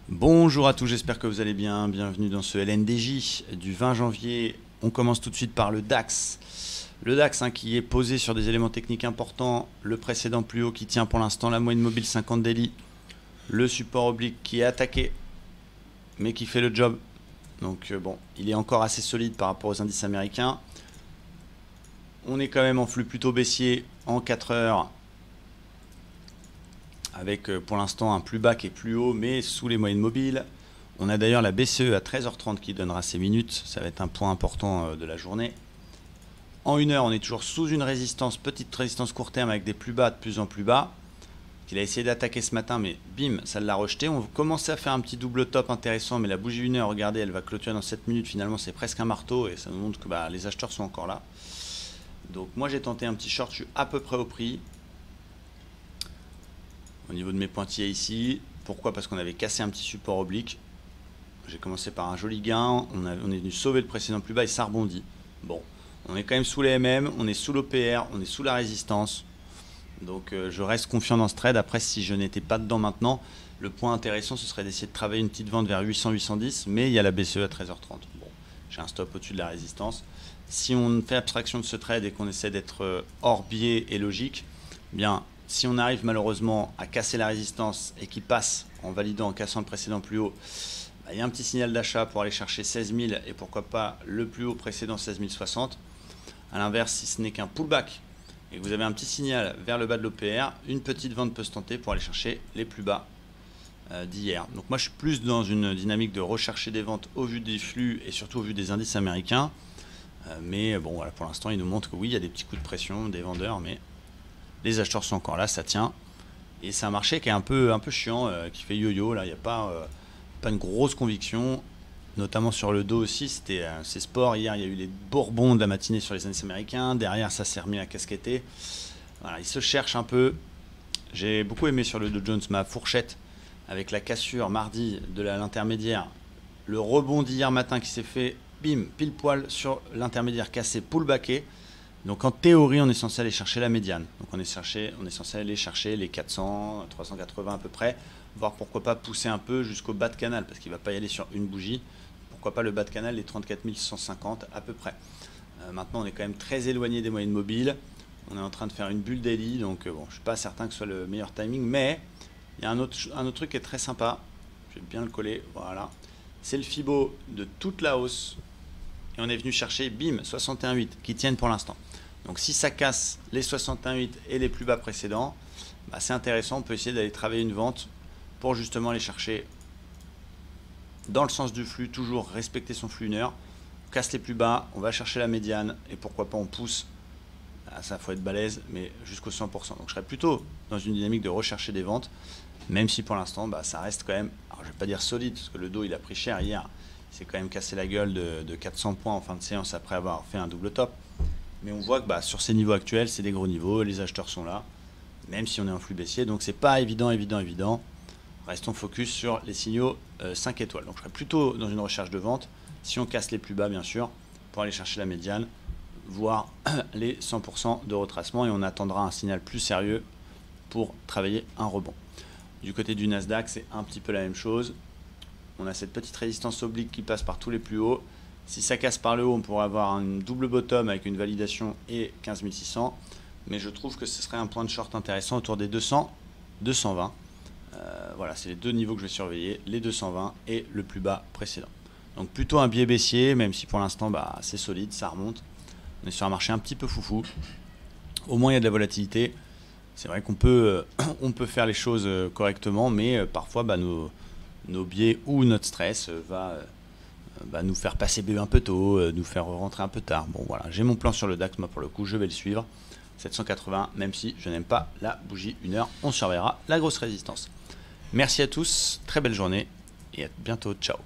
Bonjour à tous, j'espère que vous allez bien. Bienvenue dans ce LNDJ du 20 janvier. On commence tout de suite par le DAX. Le DAX qui est posé sur des éléments techniques importants. Le précédent plus haut qui tient pour l'instant la moyenne mobile 50 daily. Le support oblique qui est attaqué mais qui fait le job. Donc bon, il est encore assez solide par rapport aux indices américains. On est quand même en flux plutôt baissier en 4 heures. Avec pour l'instant un plus bas qui est plus haut mais sous les moyennes mobiles. On a d'ailleurs la BCE à 13h30 qui donnera ses minutes, ça va être un point important de la journée. En 1 heure on est toujours sous une résistance, petite résistance court terme avec des plus bas de plus en plus bas, qu'il a essayé d'attaquer ce matin mais bim, ça l'a rejeté. On commençait à faire un petit double top intéressant mais la bougie 1 heure, regardez, elle va clôturer dans 7 minutes, finalement c'est presque un marteau et ça nous montre que les acheteurs sont encore là. Donc moi j'ai tenté un petit short, je suis à peu près au prix. Au niveau de mes pointillés ici, pourquoi? Parce qu'on avait cassé un petit support oblique. J'ai commencé par un joli gain, on est venu sauver le précédent plus bas et ça rebondit. Bon, on est quand même sous les MM, on est sous l'OPR, on est sous la résistance. Donc je reste confiant dans ce trade. Après, si je n'étais pas dedans maintenant, le point intéressant ce serait d'essayer de travailler une petite vente vers 800-810, mais il y a la BCE à 13h30. Bon, j'ai un stop au-dessus de la résistance. Si on fait abstraction de ce trade et qu'on essaie d'être hors biais et logique, bien, si on arrive malheureusement à casser la résistance et qu'il passe en validant, en cassant le précédent plus haut, il y a un petit signal d'achat pour aller chercher 16 000 et pourquoi pas le plus haut précédent 16 060. A l'inverse, si ce n'est qu'un pullback et que vous avez un petit signal vers le bas de l'OPR, une petite vente peut se tenter pour aller chercher les plus bas d'hier. Donc moi je suis plus dans une dynamique de rechercher des ventes au vu des flux et surtout au vu des indices américains. Mais bon, voilà, pour l'instant il nous montre que oui, il y a des petits coups de pression des vendeurs, mais les acheteurs sont encore là, ça tient. Et c'est un marché qui est un peu chiant, qui fait yo-yo. Là, il n'y a pas une grosse conviction, notamment sur le dos aussi. C'est sport. Hier, il y a eu les bourbons de la matinée sur les indices américains. Derrière, ça s'est remis à casqueter. Voilà, il se cherche un peu. J'ai beaucoup aimé sur le Dow Jones ma fourchette avec la cassure mardi de l'intermédiaire. Le rebond d'hier matin qui s'est fait, bim, pile poil sur l'intermédiaire cassé, pullbacké. Donc en théorie, on est censé aller chercher la médiane. Donc on est censé aller chercher les 400, 380 à peu près, voire pourquoi pas pousser un peu jusqu'au bas de canal, parce qu'il ne va pas y aller sur une bougie. Pourquoi pas le bas de canal, les 34 150 à peu près. Maintenant, on est quand même très éloigné des moyennes mobiles. On est en train de faire une bulle daily, donc bon, je ne suis pas certain que ce soit le meilleur timing, mais il y a un autre truc qui est très sympa. Je vais bien le coller, voilà. C'est le Fibo de toute la hausse. Et on est venu chercher, bim, 61,8 qui tiennent pour l'instant. Donc si ça casse les 61,8 et les plus bas précédents, c'est intéressant, on peut essayer d'aller travailler une vente pour justement aller chercher dans le sens du flux, toujours respecter son flux 1 heure, on casse les plus bas, on va chercher la médiane et pourquoi pas on pousse, ça faut être balèze, mais jusqu'au 100%. Donc je serais plutôt dans une dynamique de rechercher des ventes, même si pour l'instant ça reste quand même, alors je vais pas dire solide, parce que le dos il a pris cher hier, il s'est quand même cassé la gueule de 400 points en fin de séance après avoir fait un double top. Mais on voit que sur ces niveaux actuels, c'est des gros niveaux, les acheteurs sont là, même si on est en flux baissier, donc c'est pas évident. Restons focus sur les signaux 5 étoiles. Donc je serais plutôt dans une recherche de vente, si on casse les plus bas bien sûr, pour aller chercher la médiane, voire les 100% de retracement, et on attendra un signal plus sérieux pour travailler un rebond. Du côté du Nasdaq, c'est un petit peu la même chose. On a cette petite résistance oblique qui passe par tous les plus hauts. Si ça casse par le haut, on pourrait avoir un double bottom avec une validation et 15 600. Mais je trouve que ce serait un point de short intéressant autour des 200, 220. Voilà, c'est les deux niveaux que je vais surveiller, les 220 et le plus bas précédent. Donc plutôt un biais baissier, même si pour l'instant c'est solide, ça remonte. On est sur un marché un petit peu foufou. Au moins il y a de la volatilité. C'est vrai qu'on peut, on peut faire les choses correctement, mais parfois nos biais ou notre stress va nous faire passer B un peu tôt, nous faire rentrer un peu tard. Bon voilà, j'ai mon plan sur le DAX, moi pour le coup je vais le suivre. 780, même si je n'aime pas la bougie 1 heure, on surveillera la grosse résistance. Merci à tous, très belle journée et à bientôt, ciao.